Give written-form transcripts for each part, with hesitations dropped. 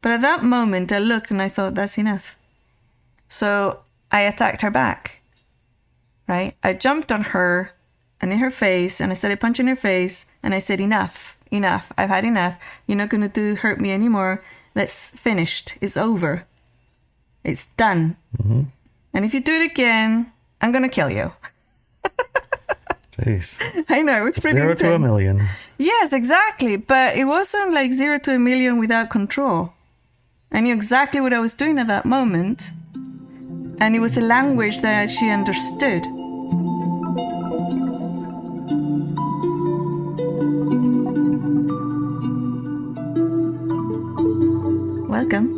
But at that moment, I looked and I thought, that's enough. So I attacked her back, right? I jumped on her and in her face, and I started punching her face, and I said, enough. I've had enough. You're not going to hurt me anymore. That's finished. It's over. It's done. Mm-hmm. And if you do it again, I'm going to kill you. Jeez. I know, it's pretty intense. 0 to 1,000,000. Yes, exactly. But it wasn't like 0 to 1,000,000 without control. I knew exactly what I was doing at that moment. And it was a language that she understood. Welcome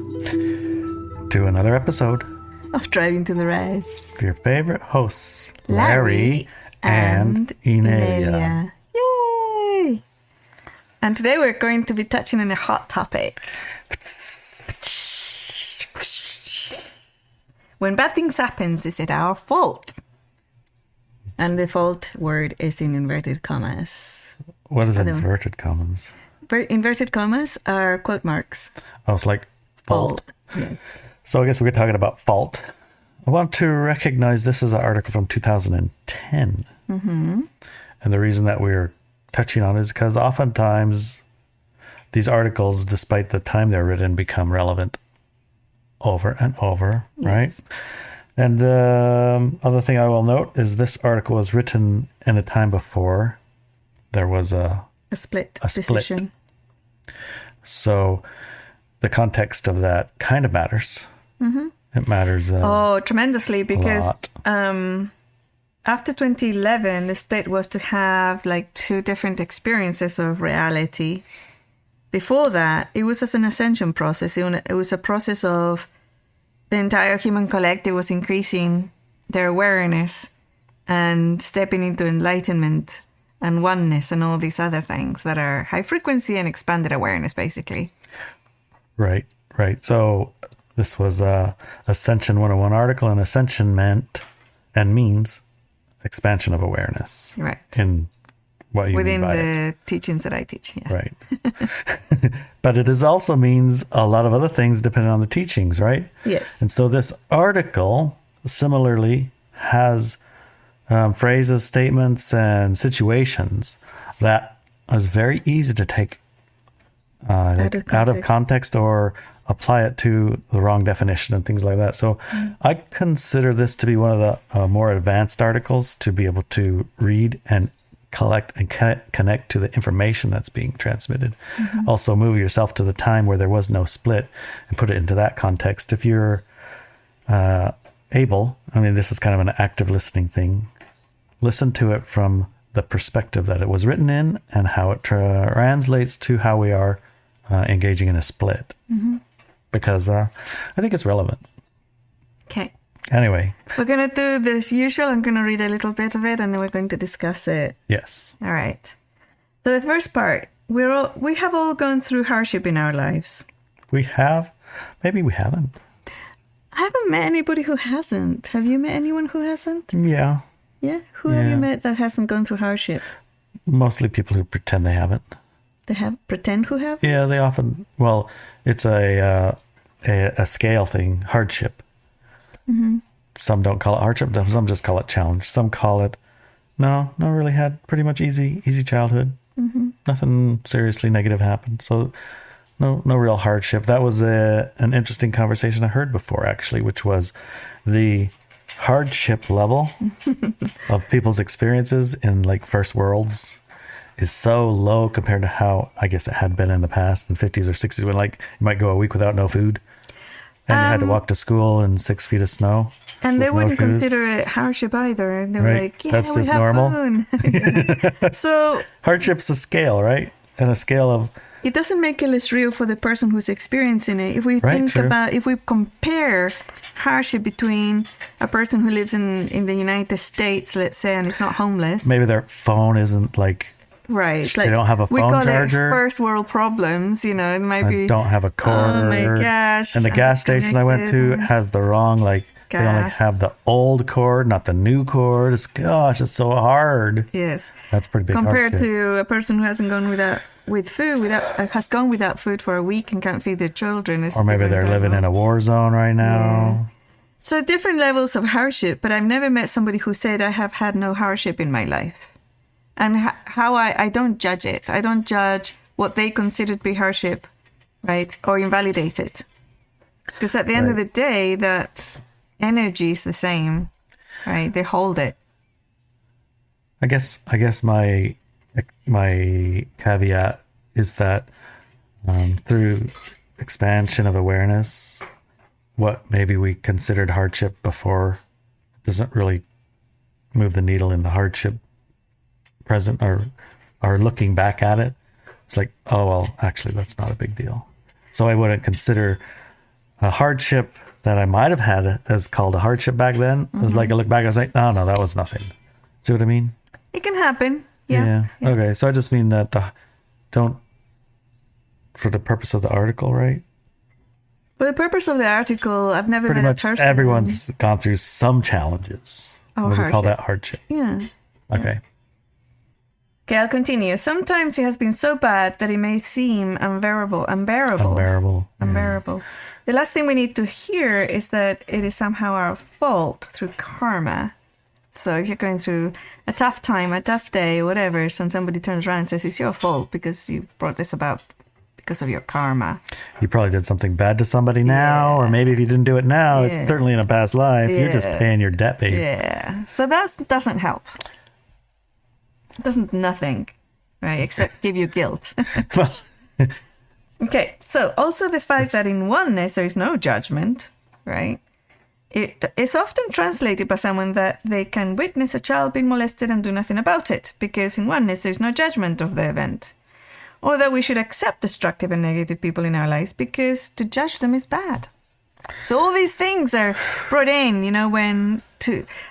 to another episode of Driving to the Res. With your favorite hosts, Larry and Inelia. Yay! And today we're going to be touching on a hot topic. When bad things happen, is it our fault? And the fault word is in inverted commas. What is inverted commas? Inverted commas are quote marks. Oh, it's like fault. Yes. So I guess we're talking about fault. I want to recognize this is an article from 2010. Mm-hmm. And the reason that we're touching on it is because oftentimes these articles, despite the time they're written, become relevant over and over, yes. Right? And the other thing I will note is this article was written in a time before there was a split decision. So the context of that kind of matters. Mm-hmm. It matters. Tremendously, because after 2011, the split was to have like two different experiences of reality. Before that, it was as an ascension process. It was a process of the entire human collective was increasing their awareness and stepping into enlightenment and oneness and all these other things that are high frequency and expanded awareness, basically. Right. So this was a Ascension 101 article, and ascension meant and means expansion of awareness. Right. In what you within mean by the teachings that I teach, yes. Right. But it is also means a lot of other things depending on the teachings, right? Yes. And so this article similarly has phrases, statements, and situations that is very easy to take out of context or apply it to the wrong definition and things like that. So I consider this to be one of the more advanced articles to be able to read and collect and connect to the information that's being transmitted. Mm-hmm. Also move yourself to the time where there was no split and put it into that context. If you're able, I mean, this is kind of an active listening thing. Listen to it from the perspective that it was written in and how it translates to how we are engaging in a split. Mm-hmm. Because I think it's relevant. Okay. Anyway. We're going to do this usual. I'm going to read a little bit of it and then we're going to discuss it. Yes. All right. So the first part, we have all gone through hardship in our lives. We have. Maybe we haven't. I haven't met anybody who hasn't. Have you met anyone who hasn't? Yeah. Yeah? Who have you met that hasn't gone through hardship? Mostly people who pretend they haven't. They have pretend who have? Yeah, they often, well, it's a scale thing, hardship. Mm-hmm. Some don't call it hardship, some just call it challenge. Some call it, no, really had pretty much easy childhood. Mm-hmm. Nothing seriously negative happened. So no real hardship. That was an interesting conversation I heard before, actually, which was the hardship level of people's experiences in like first worlds is so low compared to how I guess it had been in the past in 50s or 60s when like you might go a week without no food and you had to walk to school in 6 feet of snow. And they wouldn't consider it hardship either. They were like, yeah, that's we just have normal. So hardship's a scale, right? And a scale of it doesn't make it less real for the person who's experiencing it. If we if we compare hardship between a person who lives in the United States, let's say, and is not homeless. Maybe their phone isn't like right. They don't have a phone charger. We call it first world problems, you know. It might be don't have a cord. Oh my gosh! And the gas station I went to has the wrong gas. They only have the old cord, not the new cord. It's so hard. Yes, that's pretty big. Compared hardship. to a person who hasn't gone with food, has gone without food for a week and can't feed their children. Or maybe they're living in a war zone right now. Yeah. So different levels of hardship, but I've never met somebody who said, I have had no hardship in my life. And how I don't judge it. I don't judge what they consider to be hardship, right? Or invalidate it. Because at the end of the day, that energy is the same, right? They hold it. I guess my caveat is that through expansion of awareness, what maybe we considered hardship before doesn't really move the needle in the hardship present or looking back at it. It's like, oh, well, actually, that's not a big deal. So I wouldn't consider a hardship that I might have had as called a hardship back then. It was like I look back, I was like, no, that was nothing. See what I mean? It can happen. Yeah. Okay. So I just mean that don't, for the purpose of the article, right? For the purpose of the article, I've never Pretty met much a person. everyone's gone through some challenges. Oh, we call that hardship. Yeah. Okay. Okay, I'll continue. Sometimes it has been so bad that it may seem unbearable. The last thing we need to hear is that it is somehow our fault through karma. So if you're going through a tough time, a tough day, whatever, so somebody turns around and says, it's your fault because you brought this about because of your karma. You probably did something bad to somebody now, or maybe if you didn't do it now, it's certainly in a past life. You're just paying your debt, baby. Yeah. So that doesn't help. It doesn't nothing, right, except give you guilt. Okay, so also the fact that in oneness there is no judgment, right? It is often translated by someone that they can witness a child being molested and do nothing about it, because in oneness there's no judgment of the event. Or that we should accept destructive and negative people in our lives because to judge them is bad. So all these things are brought in, and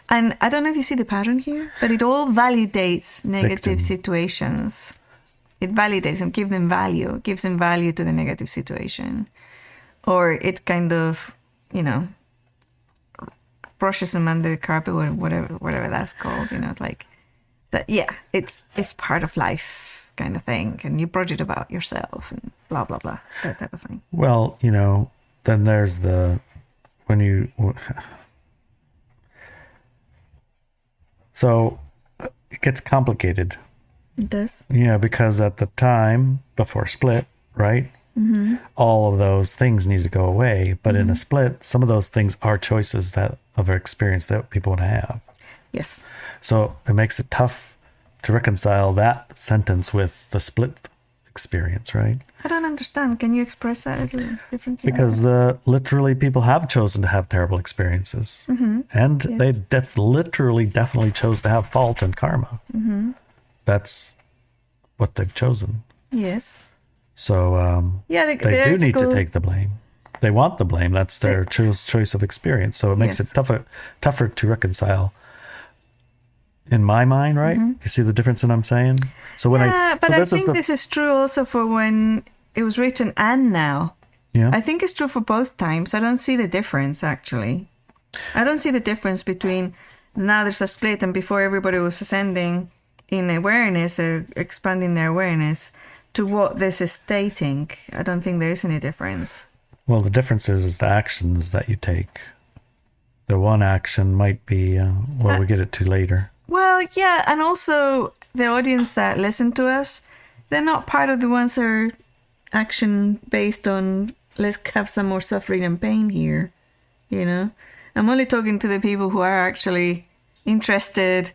I don't know if you see the pattern here, but it all validates negative situations. It validates and gives them value to the negative situation. Or it kind of, brushes them under the carpet or whatever that's called. It's like that. Yeah, it's part of life kind of thing, and you brought it about yourself and blah blah blah, that type of thing. Well, then there's so it gets complicated. It does. Yeah, because at the time before split, right? Mm-hmm. All of those things need to go away. But in a split, some of those things are choices of our experience that people want to have. Yes. So it makes it tough to reconcile that sentence with the split experience, right? I don't understand. Can you express that a little differently? Because literally people have chosen to have terrible experiences. Mm-hmm. And they definitely chose to have fault and karma. Mm-hmm. That's what they've chosen. Yes. So they do need to take the blame. They want the blame. That's their choice of experience. So it makes it tougher to reconcile. In my mind, right? Mm-hmm. You see the difference in what I'm saying? So I think this is true also for when it was written and now. Yeah. I think it's true for both times. I don't see the difference, actually. I don't see the difference between now there's a split and before everybody was ascending in awareness, expanding their awareness, to what this is stating. I don't think there is any difference. Well, the difference is the actions that you take. The one action might be, we get it to later. Well, yeah, and also the audience that listen to us, they're not part of the ones that are action based on let's have some more suffering and pain here, I'm only talking to the people who are actually interested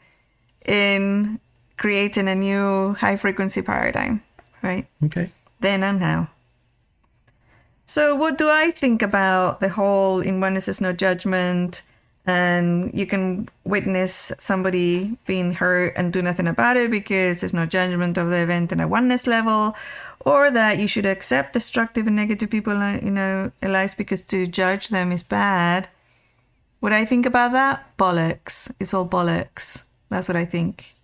in creating a new high-frequency paradigm, right? Okay. Then and now. So what do I think about the whole in oneness is no judgment, and you can witness somebody being hurt and do nothing about it because there's no judgment of the event in a oneness level, or that you should accept destructive and negative people in our lives because to judge them is bad? What I think about that? Bollocks. It's all bollocks. That's what I think.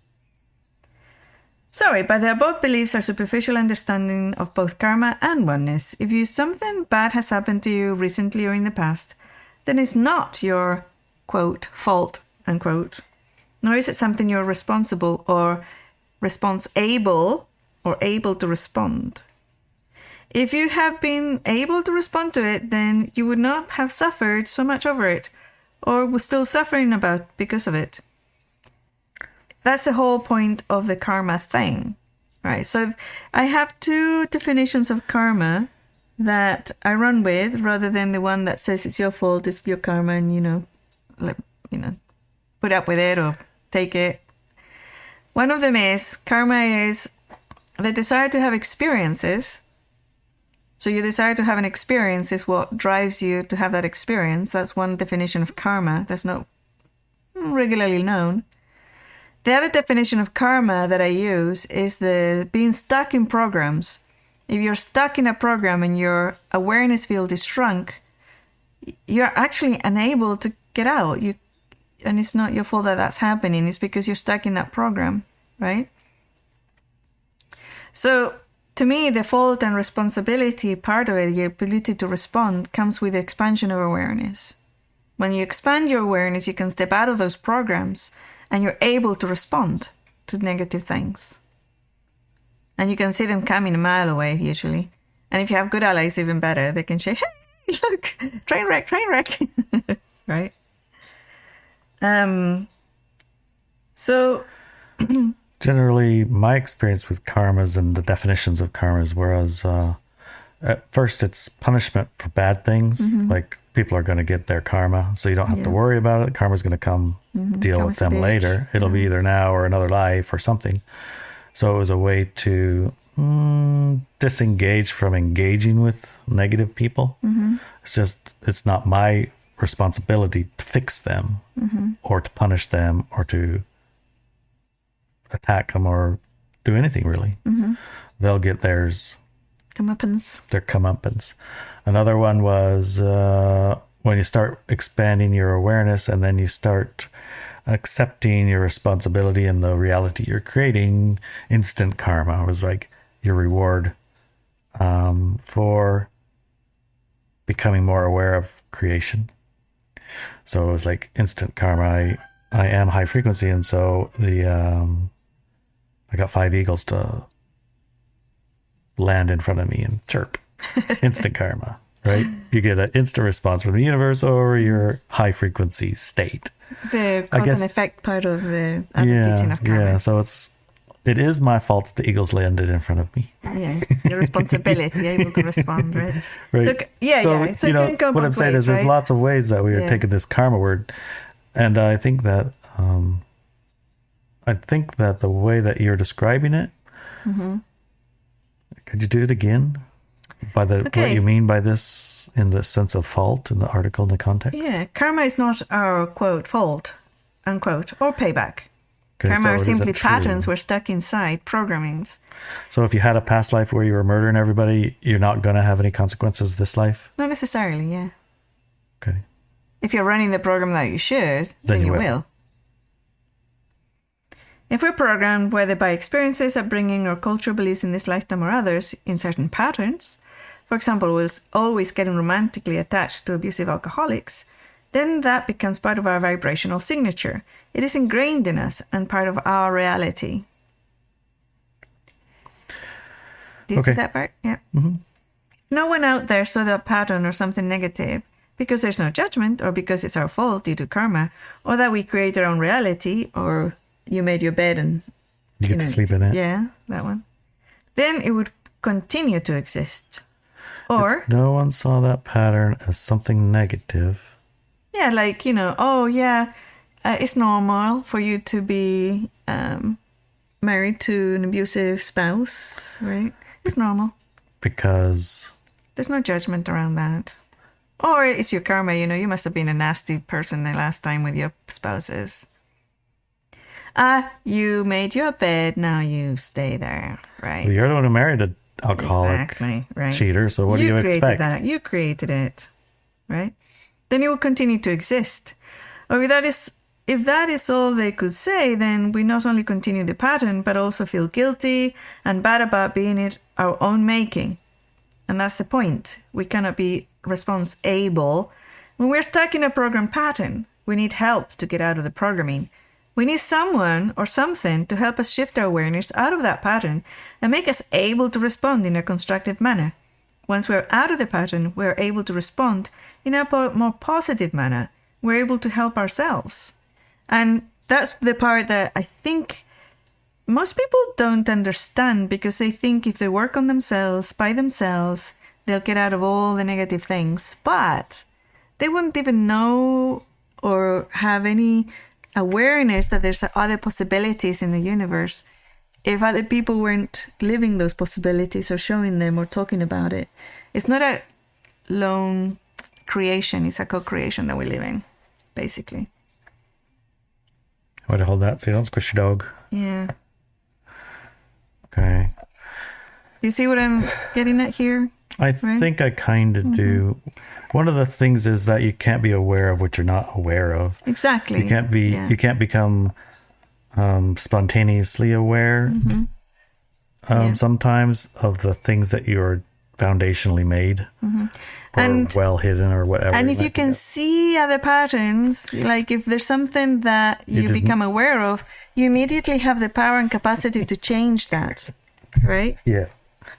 Sorry, but the above beliefs are superficial understanding of both karma and oneness. If something bad has happened to you recently or in the past, then it's not your, quote, fault, unquote. Nor is it something you're responsible or response-able or able to respond. If you have been able to respond to it, then you would not have suffered so much over it, or was still suffering because of it. That's the whole point of the karma thing, right? So I have two definitions of karma that I run with, rather than the one that says it's your fault, it's your karma, and put up with it or take it. One of them is karma is the desire to have experiences. So your desire to have an experience is what drives you to have that experience. That's one definition of karma that's not regularly known. The other definition of karma that I use is the being stuck in programs. If you're stuck in a program and your awareness field is shrunk, you're actually unable to get out. And it's not your fault that that's happening. It's because you're stuck in that program, right? So to me, the fault and responsibility part of it, your ability to respond, comes with the expansion of awareness. When you expand your awareness, you can step out of those programs and you're able to respond to negative things. And you can see them coming a mile away, usually. And if you have good allies, even better. They can say, hey, look, train wreck. Right? So... Generally, my experience with karmas and the definitions of karmas, whereas at first it's punishment for bad things, like people are going to get their karma, so you don't have to worry about it. Karma's going to come deal with them later. It'll be either now or another life or something. So it was a way to disengage from engaging with negative people. It's not my responsibility to fix them or to punish them or to attack them or do anything really. They'll get theirs. Their comeuppance. Another one was when you start expanding your awareness and then you start accepting your responsibility and the reality you're creating, instant karma was like your reward for becoming more aware of creation. So it was like instant karma. I am high frequency, and so I got 5 eagles to land in front of me and chirp. Instant karma, right? You get an instant response from the universe or your high frequency state. The cause and effect part of the teaching of karma. Yeah, so it is my fault that the eagles landed in front of me. Yeah, your responsibility, able to respond, right? Right. So, So it can go what I'm saying is there's lots of ways that we are taking this karma word. And I think that the way that you're describing it, could you do it again? What you mean by this in the sense of fault in the article, in the context? Yeah, karma is not our, quote, fault, unquote, or payback. Okay, karma are simply patterns we're stuck inside, programmings. So if you had a past life where you were murdering everybody, you're not going to have any consequences this life? Not necessarily, yeah. Okay. If you're running the program that you should, then you will. If we're programmed, whether by experiences, upbringing, or cultural beliefs in this lifetime or others, in certain patterns, for example, we're always getting romantically attached to abusive alcoholics, then that becomes part of our vibrational signature. It is ingrained in us and part of our reality. Do you see that part? Yeah. No one out there saw that pattern or something negative because there's no judgment, or because it's our fault due to karma, or that we create our own reality, or you made your bed and you get to sleep in it. Yeah, that one. Then it would continue to exist. Or if no one saw that pattern as something negative. Yeah, like, it's normal for you to be married to an abusive spouse, right? It's normal. Because there's no judgment around that. Or it's your karma, you must have been a nasty person the last time with your spouses. You made your bed, now you stay there, right? Well, you're the one who married an alcoholic cheater, so what do you expect? That. You created it, right? Then it will continue to exist. Or if that is all they could say, then we not only continue the pattern, but also feel guilty and bad about being it our own making. And that's the point. We cannot be responsible. When we're stuck in a program pattern, we need help to get out of the programming. We need someone or something to help us shift our awareness out of that pattern and make us able to respond in a constructive manner. Once we're out of the pattern, we're able to respond in a more positive manner. We're able to help ourselves. And that's the part that I think most people don't understand, because they think if they work on themselves, by themselves, they'll get out of all the negative things. But they wouldn't even know or have any awareness that there's other possibilities in the universe if other people weren't living those possibilities or showing them or talking about it. It's not a lone creation, it's a co-creation that we live in, basically. Way to hold that so you don't squish your dog. Yeah. Okay. You see what I'm getting at here? I think I kind of do. One of the things is that you can't be aware of what you're not aware of. Exactly. You can't be. You can't become spontaneously aware. Sometimes of the things that you're foundationally made, or and well hidden, or whatever. And if you can see other patterns, like if there's something that you become aware of, you immediately have the power and capacity to change that, right? Yeah.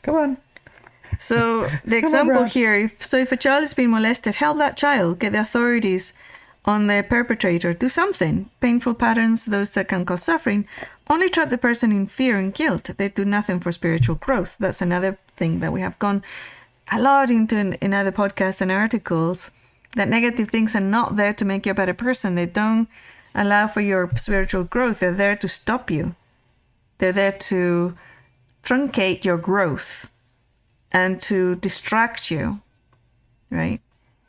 Come on. So the example here, if a child is being molested, help that child, get the authorities on the perpetrator, do something. Painful patterns, those that can cause suffering, only trap the person in fear and guilt. They do nothing for spiritual growth. That's another thing that we have gone a lot into in other podcasts and articles, that negative things are not there to make you a better person. They don't allow for your spiritual growth. They're there to stop you. They're there to truncate your growth and to distract you, right?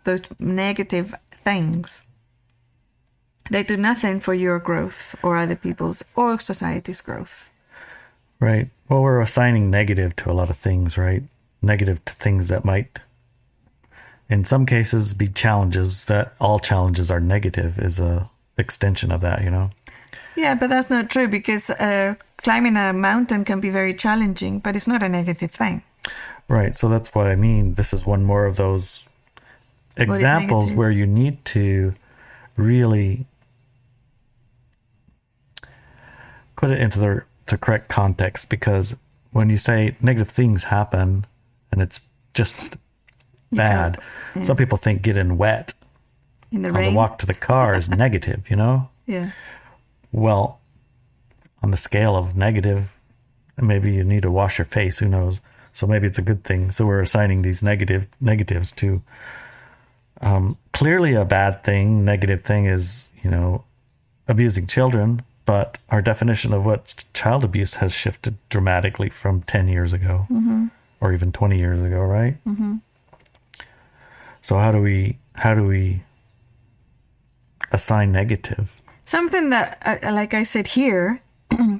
Those negative things. They do nothing for your growth or other people's or society's growth. Right. Well, we're assigning negative to a lot of things, right? Negative to things that might, in some cases, be challenges. That all challenges are negative is a extension of that, you know? Yeah, but that's not true, because climbing a mountain can be very challenging, but it's not a negative thing. Right. So that's what I mean. This is one more of those examples where you need to really put it into the correct context, because when you say negative things happen and it's just bad, some people think getting wet in the on rain, the walk to the car is negative, you know? Yeah. Well, on the scale of negative, maybe you need to wash your face, who knows? So maybe it's a good thing. So we're assigning these negatives to clearly a bad thing. Negative thing is, you know, abusing children, but our definition of what child abuse has shifted dramatically from 10 years ago or even 20 years ago, right? So how do we assign negative? Something that, like I said here,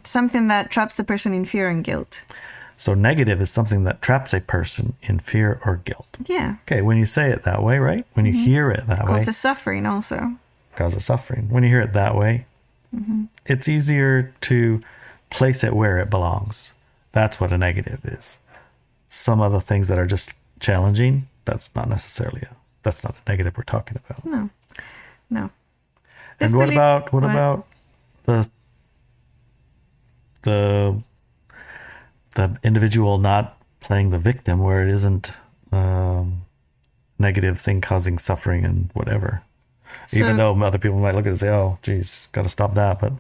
something that traps the person in fear and guilt. So negative is something that traps a person in fear or guilt. Yeah. Okay, when you say it that way, right? When you hear it that way. Causes suffering also. Causes suffering. When you hear it that way, it's easier to place it where it belongs. That's what a negative is. Some other things that are just challenging, that's not necessarily that's not the negative we're talking about. No. And what about the individual not playing the victim, where it isn't negative thing causing suffering and whatever? So, even though other people might look at it and say, "Oh, geez, got to stop that," but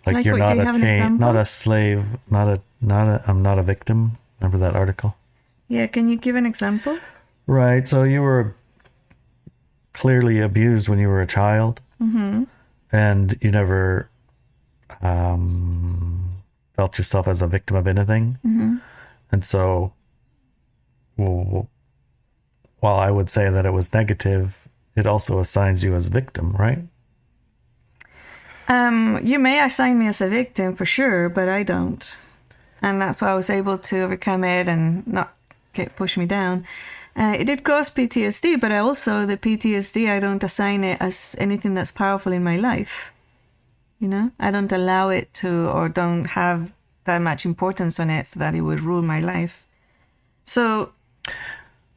like you're not not a slave, I'm not a victim. Remember that article? Yeah, can you give an example? Right. So you were clearly abused when you were a child, and you never felt yourself as a victim of anything. And so, while I would say that it was negative, it also assigns you as victim, right? You may assign me as a victim for sure, but I don't. And that's why I was able to overcome it and not push me down. It did cause PTSD, but the PTSD, I don't assign it as anything that's powerful in my life. You know, I don't allow it to, or don't have that much importance on it so that it would rule my life. So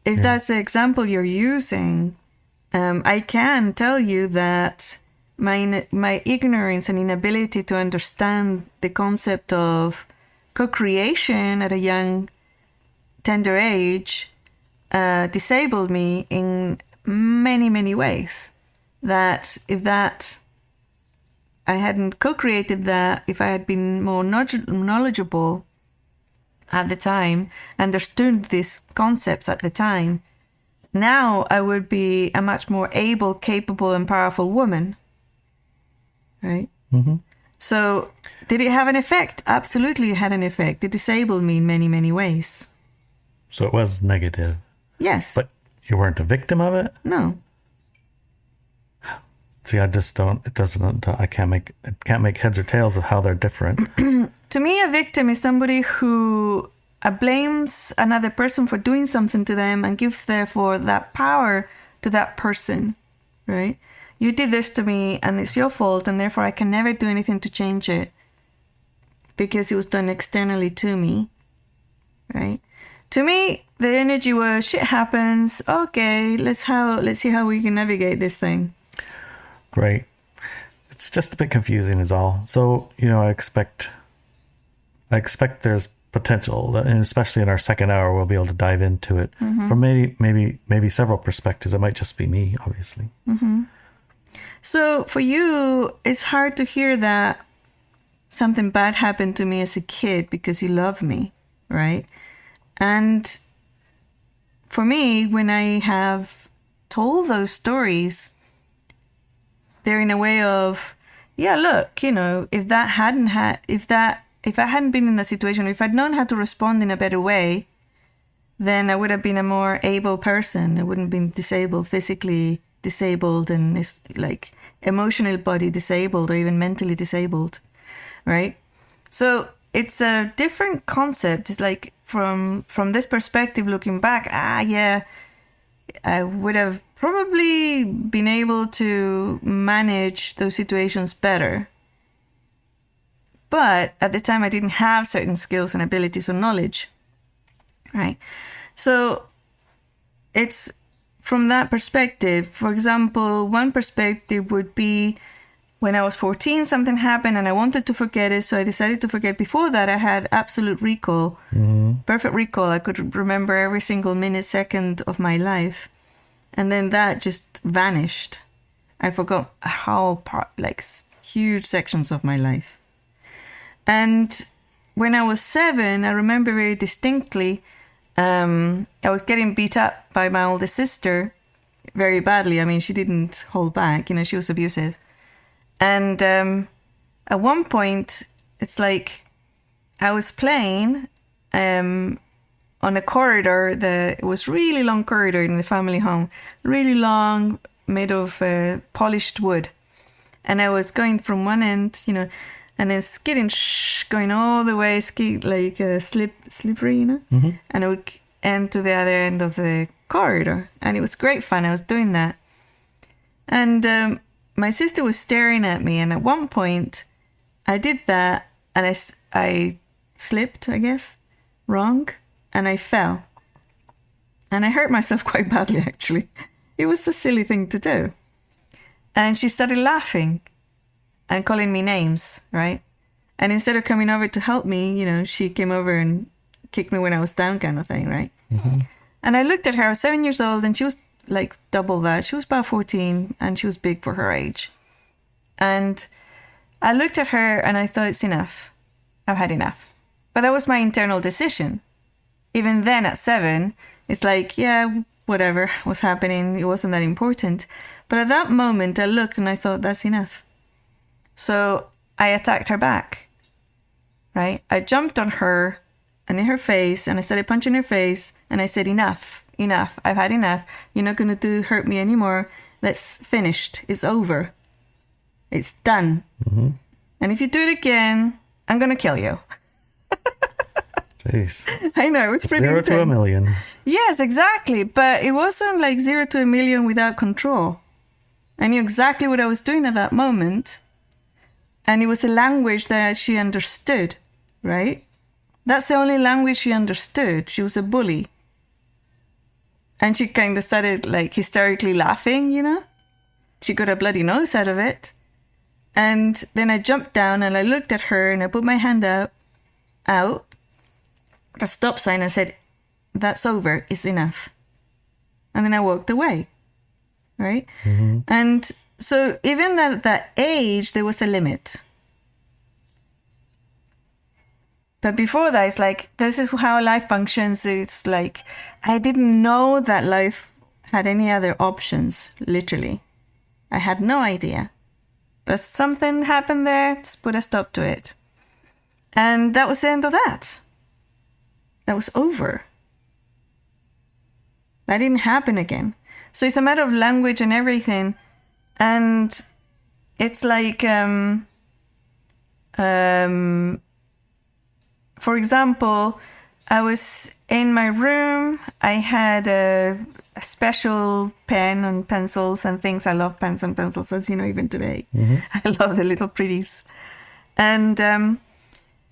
if that's the example you're using, I can tell you that my ignorance and inability to understand the concept of co-creation at a young, tender age disabled me in many, many ways. That if I hadn't co-created that, if I had been more knowledgeable at the time, understood these concepts at the time, now I would be a much more able, capable, and powerful woman. Right? Mm-hmm. So, did it have an effect? Absolutely, it had an effect. It disabled me in many, many ways. So it was negative. Yes. But you weren't a victim of it? No. See, I just don't, I can't make heads or tails of how they're different. To me, a victim is somebody who blames another person for doing something to them and gives, therefore, that power to that person, right? You did this to me and it's your fault, and therefore I can never do anything to change it because it was done externally to me, right? To me, the energy was, shit happens, okay, let's see how we can navigate this thing. Right. It's just a bit confusing is all. So, I expect there's potential, and especially in our second hour, we'll be able to dive into it from maybe several perspectives. It might just be me, obviously. Mm-hmm. So for you, it's hard to hear that something bad happened to me as a kid because you love me, right? And for me, when I have told those stories, they're in a way of, yeah, look, if I hadn't been in that situation, if I'd known how to respond in a better way, then I would have been a more able person. I wouldn't have been disabled, physically disabled, and like emotional body disabled, or even mentally disabled, right? So it's a different concept. It's like from this perspective, looking back, yeah, I would have probably been able to manage those situations better. But at the time, I didn't have certain skills and abilities or knowledge, right? So it's from that perspective. For example, one perspective would be when I was 14, something happened and I wanted to forget it. So I decided to forget. Before that, I had absolute recall, perfect recall. I could remember every single minute, second of my life. And then that just vanished. I forgot huge sections of my life. And when I was 7, I remember very distinctly, I was getting beat up by my older sister very badly. I mean, she didn't hold back, she was abusive. And at one point, it's like I was playing on a corridor. It was really long corridor in the family home, really long, made of polished wood. And I was going from one end, and then skidding, going all the way, slippery, Mm-hmm. and I would end to the other end of the corridor. And it was great fun. I was doing that. And my sister was staring at me. And at one point, I did that, and I slipped, I guess, wrong, and I fell. And I hurt myself quite badly, actually. It was a silly thing to do. And she started laughing and calling me names, right? And instead of coming over to help me, she came over and kicked me when I was down, kind of thing, right? Mm-hmm. And I looked at her. I was 7 years old, and she was like double that. She was about 14, and she was big for her age. And I looked at her, and I thought, it's enough. I've had enough. But that was my internal decision. Even then, at 7, it's like, yeah, whatever was happening, it wasn't that important. But at that moment, I looked and I thought, that's enough. So I attacked her back, right? I jumped on her and in her face, and I started punching her face, and I said, enough, I've had enough. You're not going to hurt me anymore. That's finished. It's over. It's done. Mm-hmm. And if you do it again, I'm going to kill you. Jeez. I know, it's pretty intense. 0 to 1,000,000. Yes, exactly. But it wasn't like 0 to 1,000,000 without control. I knew exactly what I was doing at that moment. And it was a language that she understood, right? That's the only language she understood. She was a bully. And she kind of started like hysterically laughing, She got a bloody nose out of it. And then I jumped down and I looked at her and I put my hand out, the stop sign. I said, that's over, it's enough. And then I walked away, right? Mm-hmm. And so even at that age, there was a limit. But before that, it's like, this is how life functions. It's like, I didn't know that life had any other options, literally. I had no idea. But something happened there, just put a stop to it. And that was the end of that. That was over. That didn't happen again. So it's a matter of language and everything. And it's like, for example, I was in my room. I had a special pen and pencils and things. I love pens and pencils, as you know, even today. Mm-hmm. I love the little pretties. And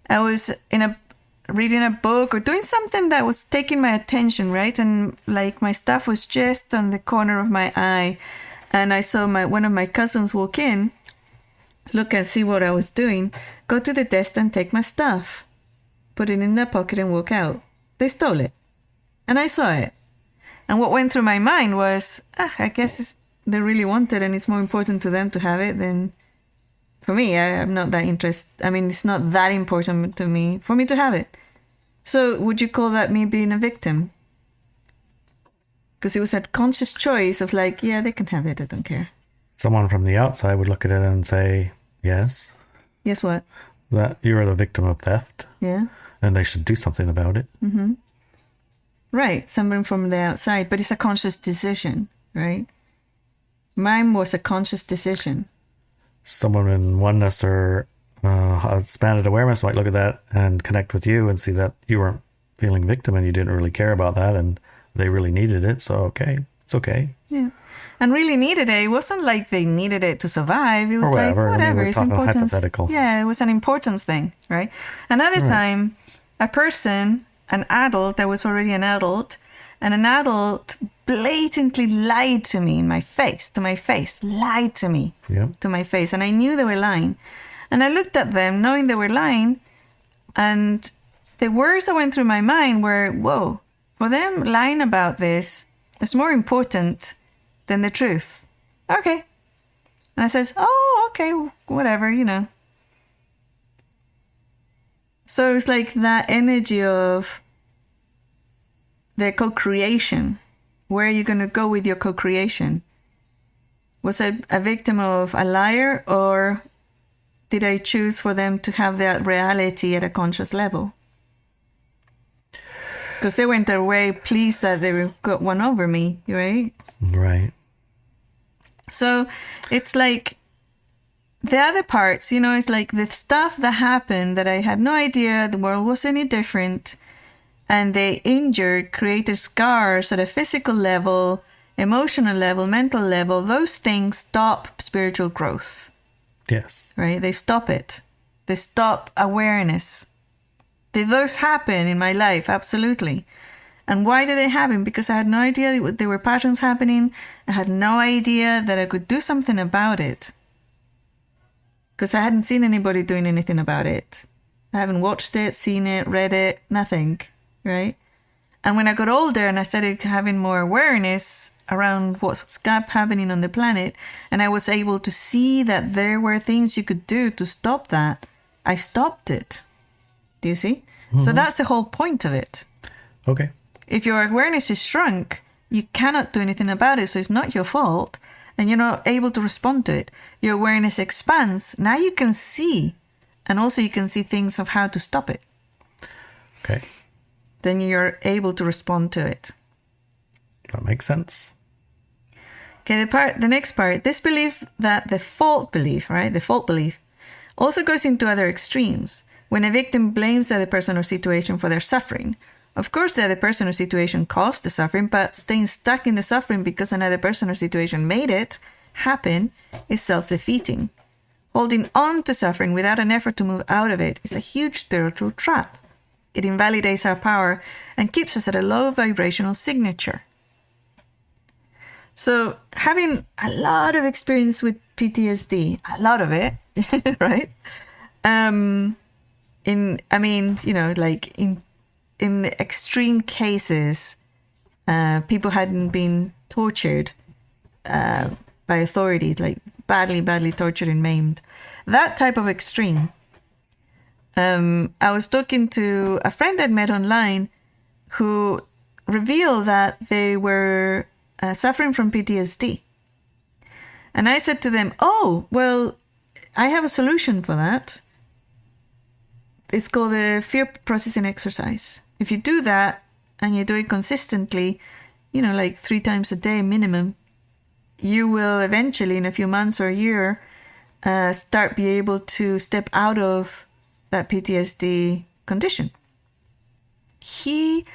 I was reading a book or doing something that was taking my attention, right? And like my stuff was just on the corner of my eye. And I saw one of my cousins walk in, look and see what I was doing, go to the desk and take my stuff, put it in their pocket and walk out. They stole it. And I saw it. And what went through my mind was, I guess they really want it and it's more important to them to have it than for me. I'm not that interested. I mean, it's not that important to me for me to have it. So would you call that me being a victim? Because it was a conscious choice of like, yeah, they can have it. I don't care. Someone from the outside would look at it and say, yes. Yes, what? That you are the victim of theft. Yeah. And they should do something about it. Mm-hmm. Right. Someone from the outside. But it's a conscious decision, right? Mine was a conscious decision. Someone in oneness or expanded awareness might look at that and connect with you and see that you weren't feeling victim and you didn't really care about that and they really needed it. So, okay, it's okay. Yeah. And really needed it. It wasn't like they needed it to survive. It was like, whatever, it's important. Yeah, it was an importance thing, right? Another time, a person, an adult that was already an adult, and an adult blatantly lied to me in my face, lied to me, to my face. And I knew they were lying. And I looked at them knowing they were lying. And the words that went through my mind were, whoa, for them lying about this is more important than the truth. Okay. And I says, oh, okay, whatever, you know. So it's like that energy of the co-creation. Where are you going to go with your co-creation? Was I a victim of a liar, or did I choose for them to have that reality at a conscious level? Because they went their way pleased that they got one over me, right? Right. So it's like the other parts, you know, it's like the stuff that happened that I had no idea the world was any different. And they injured, created scars at a physical level, emotional level, mental level. Those things stop spiritual growth. Yes. Right? They stop it. They stop awareness. Did those happen in my life? Absolutely. And why did they happen? Because I had no idea there were patterns happening. I had no idea that I could do something about it. Because I hadn't seen anybody doing anything about it. I haven't watched it, seen it, read it, nothing. Right? And when I got older and I started having more awareness around what's happening on the planet, and I was able to see that there were things you could do to stop that, I stopped it. Do you see? Mm-hmm. So that's the whole point of it. Okay. If your awareness is shrunk, you cannot do anything about it, so it's not your fault, and you're not able to respond to it. Your awareness expands. Now you can see, and also you can see things of how to stop it. Okay. Then you're able to respond to it. That makes sense. Okay, the next part, this belief that the fault belief, right? The fault belief also goes into other extremes. When a victim blames the other person or situation for their suffering. Of course, the other person or situation caused the suffering, but staying stuck in the suffering because another person or situation made it happen is self-defeating. Holding on to suffering without an effort to move out of it is a huge spiritual trap. It invalidates our power and keeps us at a low vibrational signature. So having a lot of experience with PTSD, a lot of it, right? In extreme cases, people hadn't been tortured by authorities, like badly tortured and maimed. That type of extreme. I was talking to a friend I'd met online who revealed that they were suffering from PTSD. And I said to them, oh, well, I have a solution for that. It's called the fear processing exercise. If you do that and you do it consistently, like 3 times a day minimum, you will eventually, in a few months or a year, start be able to step out of that PTSD condition. He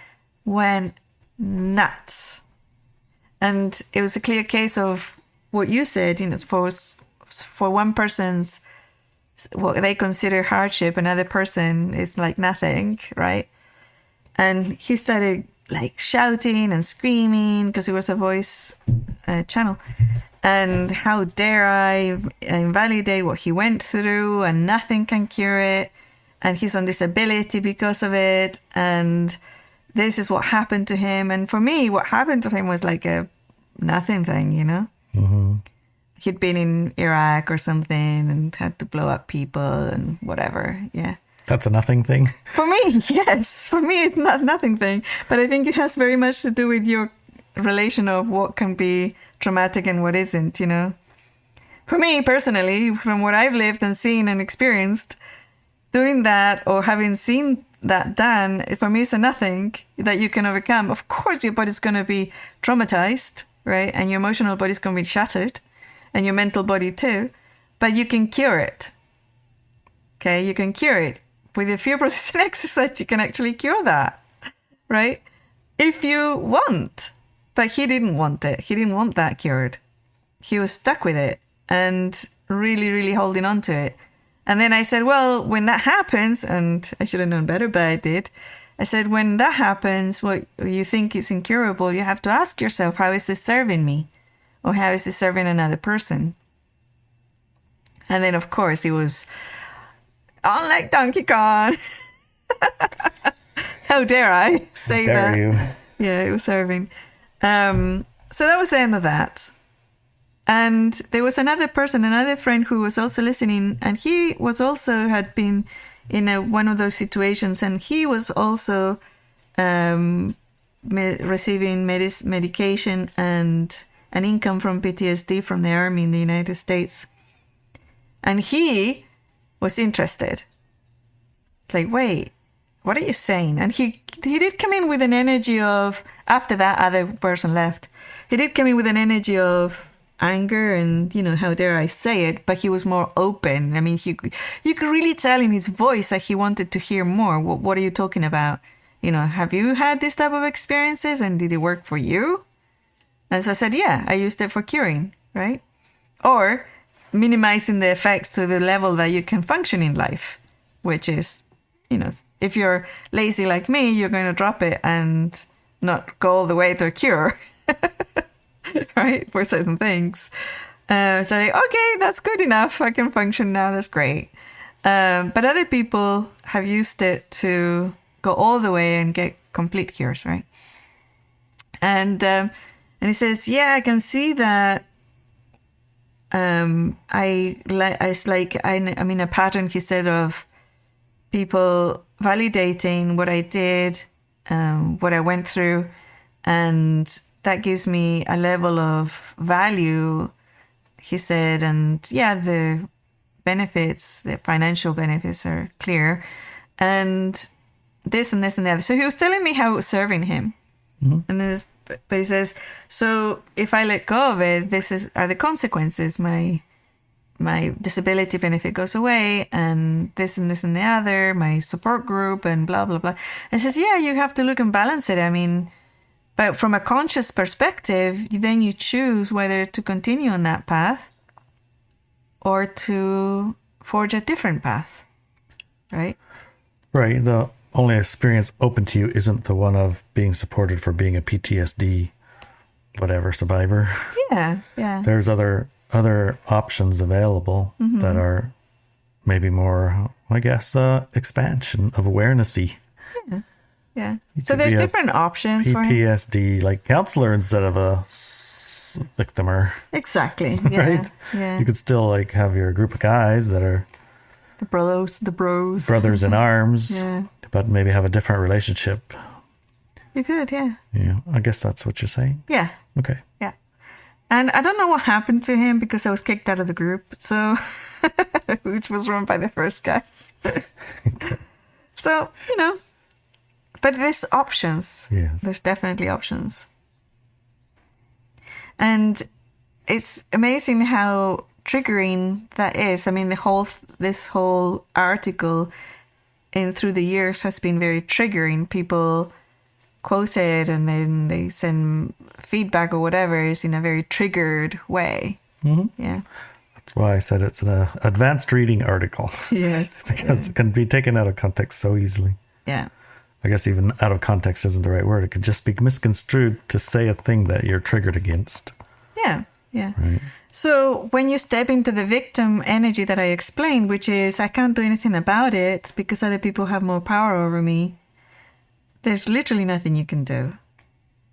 went nuts. And it was a clear case of what you said, for one person's, what they consider hardship, another person is like nothing, right? And he started like shouting and screaming because it was a voice channel. And how dare I invalidate what he went through, and nothing can cure it. And he's on disability because of it. And this is what happened to him. And for me, what happened to him was like a nothing thing, Mm-hmm. He'd been in Iraq or something and had to blow up people and whatever. Yeah. That's a nothing thing? For me, yes. For me, it's not nothing thing. But I think it has very much to do with your relation of what can be traumatic and what isn't, For me, personally, from what I've lived and seen and experienced, doing that or having seen that done, for me, it's a nothing that you can overcome. Of course, your body's going to be traumatized, right? And your emotional body's going to be shattered, and your mental body too. But you can cure it. Okay, you can cure it. With the fear processing exercise, you can actually cure that, right? If you want. But he didn't want it. He didn't want that cured. He was stuck with it and really, really holding on to it. And then I said, well, when that happens, and I should have known better, but I did. I said, when that happens, what you think is incurable, you have to ask yourself, how is this serving me? Or how is this serving another person? And then, of course, he was on like Donkey Kong. How dare I say How that? dare you? Yeah, it was serving. So that was the end of that. And there was another person, another friend who was also listening, and he was also had been in one of those situations, and he was also receiving medication and an income from PTSD from the army in the United States. And he was interested. It's like, wait, what are you saying? And he did come in with an energy of, after that other person left, he did come in with an energy of anger and, how dare I say it, but he was more open. I mean, you could really tell in his voice that he wanted to hear more. What are you talking about? Have you had this type of experiences, and did it work for you? And so I said, yeah, I used it for curing, right? Or minimizing the effects to the level that you can function in life, which is, if you're lazy like me, you're going to drop it and not go all the way to a cure, right? For certain things. So okay, that's good enough. I can function now. That's great. But other people have used it to go all the way and get complete cures, right? And he says, yeah, I can see that. I'm in a pattern, he said, of people validating what I did, what I went through, and that gives me a level of value, he said. And yeah, the benefits, the financial benefits are clear, and this and this and the other. So he was telling me how it was serving him. Mm-hmm. And then, but he says, so if I let go of it, are the consequences. My disability benefit goes away, and this and this and the other, my support group, and blah, blah, blah. And he says, yeah, you have to look and balance it. I mean, but from a conscious perspective, then you choose whether to continue on that path or to forge a different path, right? Right. The only experience open to you isn't the one of being supported for being a PTSD, whatever, survivor. Yeah, yeah. There's other other options available that are maybe more, I guess, expansion of awarenessy. Yeah. You So could there's be a different options for him. PTSD like counselor instead of a victimer. Exactly. Yeah. Right? Yeah. You could still like have your group of guys that are The bros. brothers in arms, Yeah. but maybe have a different relationship. You could, yeah. Yeah, I guess that's what you're saying. Yeah. Okay. Yeah. And I don't know what happened to him because I was kicked out of the group. So, which was run by the first guy. So, but there's options. Yes. There's definitely options. And it's amazing how triggering that is. I mean, this whole article through the years has been very triggering. People quote it and then they send feedback or whatever is in a very triggered way. Mm-hmm. Yeah. That's why I said it's an advanced reading article. Yes. Because it can be taken out of context so easily. Yeah. I guess even out of context isn't the right word. It could just be misconstrued to say a thing that you're triggered against. Yeah. Yeah. Right. So when you step into the victim energy that I explained, which is I can't do anything about it because other people have more power over me, there's literally nothing you can do.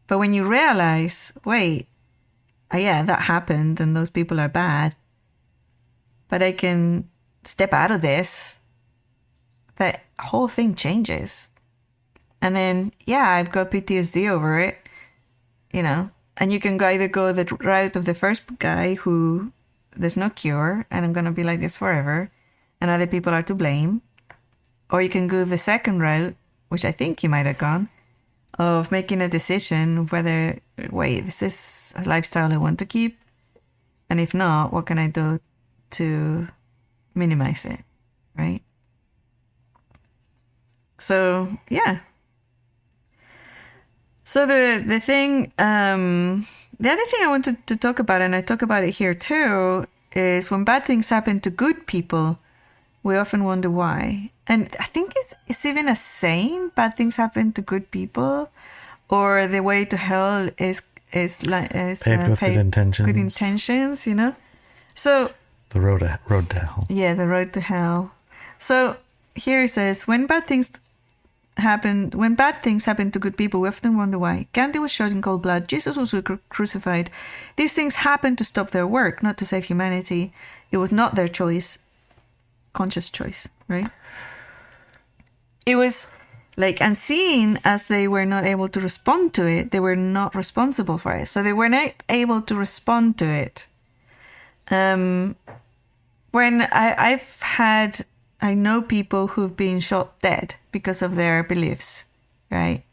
But when you realize, wait, yeah, that happened and those people are bad, but I can step out of this, that whole thing changes. And then, yeah, I've got PTSD over it, and you can either go the route of the first guy who there's no cure and I'm going to be like this forever and other people are to blame. Or you can go the second route, which I think you might have gone, of making a decision of whether, wait, this is a lifestyle I want to keep. And if not, what can I do to minimize it, right? So, yeah. So the thing, the other thing I wanted to talk about, and I talk about it here too, is when bad things happen to good people, we often wonder why. And I think it's even a saying, bad things happen to good people, or the way to hell is Paved with good intentions. Good intentions, So the road to hell. Yeah, the road to hell. So here it says, when bad things happen to good people, we often wonder why. Gandhi was shot in cold blood. Jesus was crucified. These things happened to stop their work, not to save humanity. It was not their choice, conscious choice, right? It was like unseen, as they were not able to respond to it. They were not responsible for it, so they were not able to respond to it. When I know people who've been shot dead because of their beliefs, right?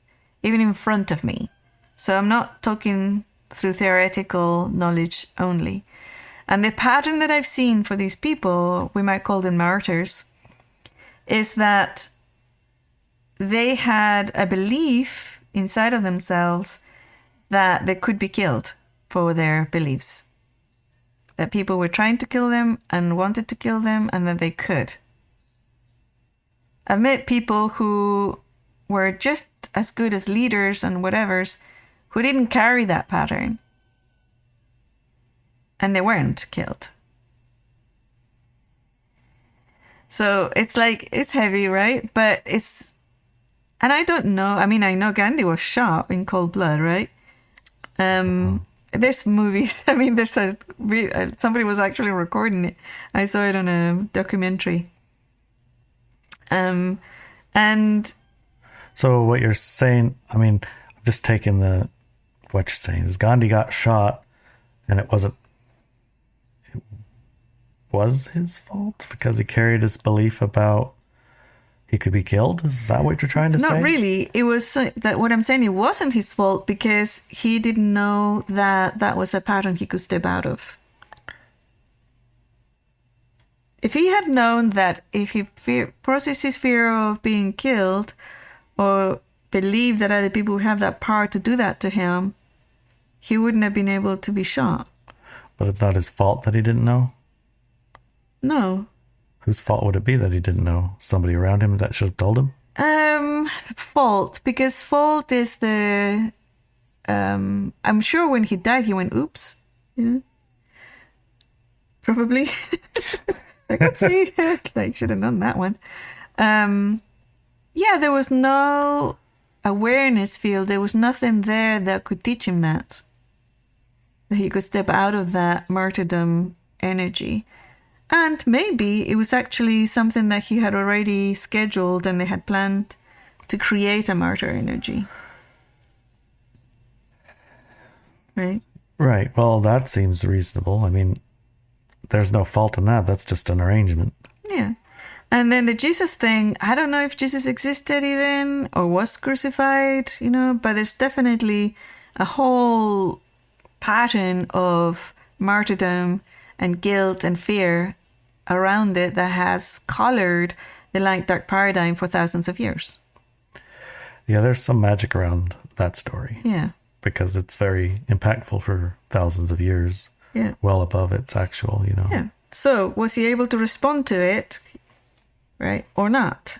Even in front of me. So I'm not talking through theoretical knowledge only. And the pattern that I've seen for these people, we might call them martyrs, is that they had a belief inside of themselves that they could be killed for their beliefs. That people were trying to kill them and wanted to kill them, and that they could. I've met people who were just as good as leaders and whatevers who didn't carry that pattern. And they weren't killed. So it's like, it's heavy, right? But and I don't know. I mean, I know Gandhi was shot in cold blood, right? There's movies. I mean, somebody was actually recording it. I saw it on a documentary. And so what you're saying, I mean, I'm just taking what you're saying is Gandhi got shot and it was his fault because he carried his belief about he could be killed. Is that what you're trying to say? Not really. It was that what I'm saying, it wasn't his fault because he didn't know that was a pattern he could step out of. If he had known that if he processed his fear of being killed or believed that other people would have that power to do that to him, he wouldn't have been able to be shot. But it's not his fault that he didn't know? No. Whose fault would it be that he didn't know? Somebody around him that should have told him? Fault. Because fault is I'm sure when he died, he went, oops. probably. Like, oopsie, like, should have known that one. Yeah, there was no awareness field. There was nothing there that could teach him that he could step out of that martyrdom energy. And maybe it was actually something that he had already scheduled and they had planned to create a martyr energy. Right? Right. Well, that seems reasonable. I mean, there's no fault in that. That's just an arrangement. Yeah. And then the Jesus thing, I don't know if Jesus existed even or was crucified, but there's definitely a whole pattern of martyrdom and guilt and fear around it that has colored the light-dark paradigm for thousands of years. Yeah, there's some magic around that story. Yeah. Because it's very impactful for thousands of years. Yeah. Well above its actual, Yeah. So, was he able to respond to it, right, or not?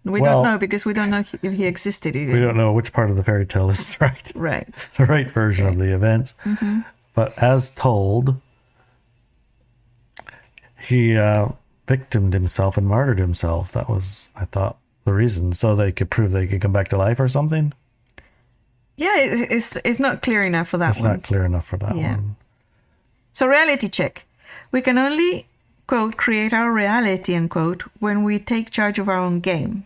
We don't know because we don't know if he existed even. We don't know which part of the fairy tale is right. Right. The right version of the events. Mm-hmm. But as told, he victimed himself and martyred himself. That was, I thought, the reason. So they could prove they could come back to life or something? Yeah, it's not clear enough for that one. It's not clear enough for that one. So reality check. We can only, quote, create our reality, unquote, when we take charge of our own game.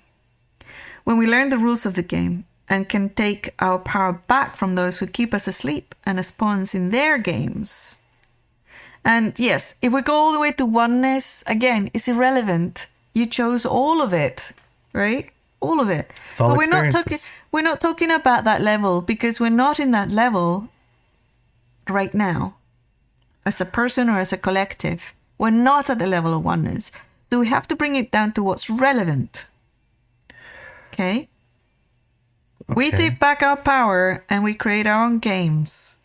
When we learn the rules of the game and can take our power back from those who keep us asleep and as pawns in their games. And yes, if we go all the way to oneness, again, it's irrelevant. You chose all of it, right? All of it. It's all but experiences. we're not talking about that level because we're not in that level right now. As a person or as a collective, we're not at the level of oneness. So we have to bring it down to what's relevant. Okay? We take back our power and we create our own games.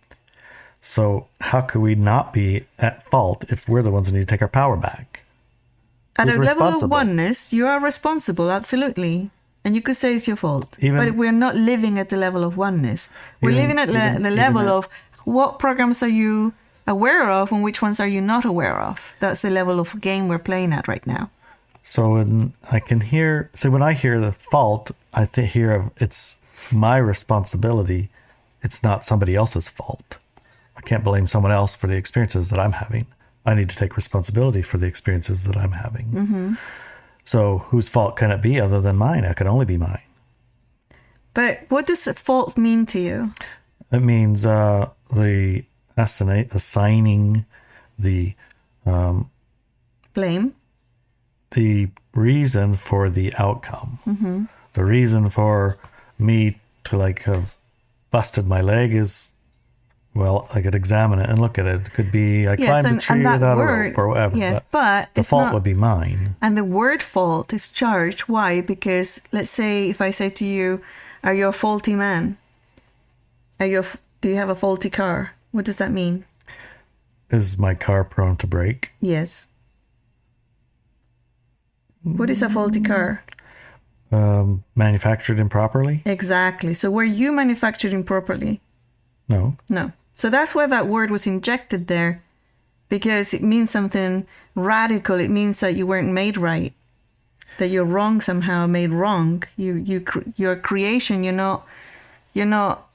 So how could we not be at fault if we're the ones that need to take our power back? At Who's a level of responsible? oneness, you are responsible, absolutely. And you could say it's your fault. But we're not living at the level of oneness. We're living at the level of what programs are you aware of and which ones are you not aware of. That's the level of game we're playing at right now. So when I can hear, so when I hear the fault, I hear of it's my responsibility. It's not somebody else's fault. I can't blame someone else for the experiences that I'm having. I need to take responsibility for the experiences that I'm having. Mm-hmm. So whose fault can it be other than mine? It can only be mine. But what does fault mean to you? It means the assigning the blame, the reason for the outcome. Mm-hmm. The reason for me to have busted my leg is, well, I could examine it and look at it. It could be I climbed a tree without a rope or whatever. Yeah, but the fault would be mine. And the word fault is charged. Why? Because let's say if I say to you, "Are you a faulty man? Do you have a faulty car?" What does that mean? Is my car prone to break? Yes. What is a faulty car? Manufactured improperly? Exactly. So were you manufactured improperly? No. No. So that's why that word was injected there, because it means something radical. It means that you weren't made right, that you're wrong somehow, made wrong. Your creation. You're not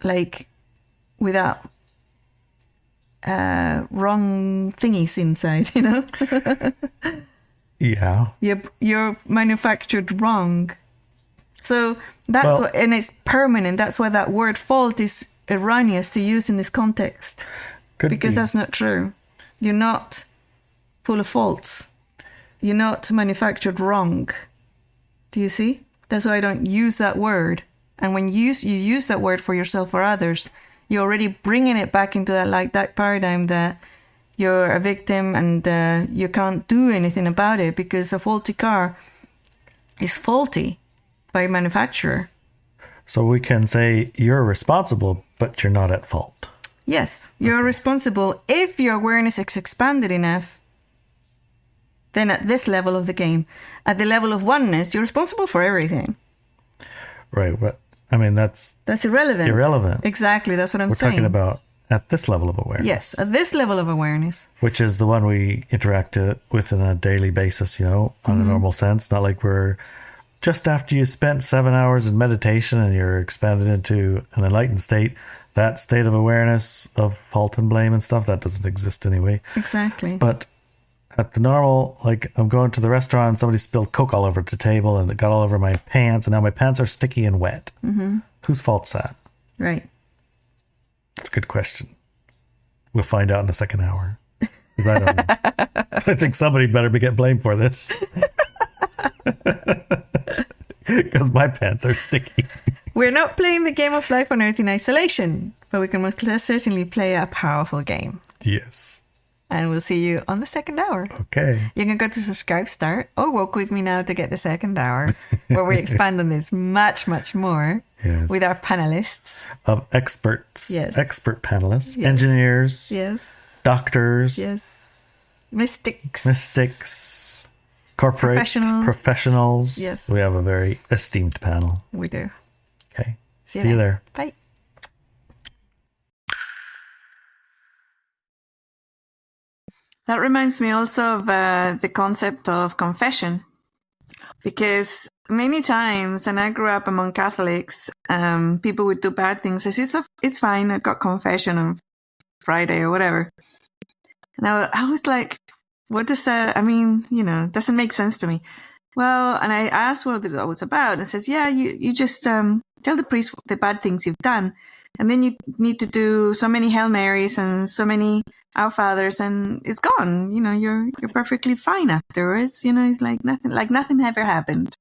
like without wrong thingies inside. Yeah. You're manufactured wrong. So that's and it's permanent. That's why that word fault is erroneous to use in this context. Because that's not true. You're not full of faults. You're not manufactured wrong. Do you see? That's why I don't use that word. And when you use that word for yourself or others, you're already bringing it back into that paradigm that you're a victim and you can't do anything about it because a faulty car is faulty by manufacturer. So we can say you're responsible, but you're not at fault. Yes, you're responsible if your awareness is expanded enough. Then at this level of the game, at the level of oneness, you're responsible for everything. Right, but I mean that's irrelevant. Irrelevant. Exactly, that's what I'm saying. We're talking about at this level of awareness. Yes, at this level of awareness. Which is the one we interact with on a daily basis, on a normal sense. Not like we're just after you spent 7 hours in meditation and you're expanded into an enlightened state. That state of awareness of fault and blame and stuff, that doesn't exist anyway. Exactly. But at the normal, like I'm going to the restaurant and somebody spilled Coke all over the table and it got all over my pants and now my pants are sticky and wet. Mm-hmm. Whose fault's that? Right. That's a good question. We'll find out in the second hour. I don't know. I think somebody better get blamed for this. Because my pants are sticky. We're not playing the game of life on Earth in isolation, but we can most certainly play a powerful game. Yes. And we'll see you on the second hour. Okay. You can go to Subscribe Start or Walk With Me Now to get the second hour, where we expand on this much, much more with our panelists. Of experts. Yes. Expert panelists. Yes. Engineers. Yes. Doctors. Yes. Mystics. Corporate professionals. Yes. We have a very esteemed panel. We do. Okay. See you there. Bye. That reminds me also of the concept of confession, because many times, and I grew up among Catholics, people would do bad things. I said, it's fine, I got confession on Friday or whatever. And I was like, what does that, it doesn't make sense to me. Well, and I asked what that was about, and it says, yeah, you just tell the priest the bad things you've done, and then you need to do so many Hail Marys and so many Our Fathers, and it's gone. You're perfectly fine afterwards. It's like nothing ever happened.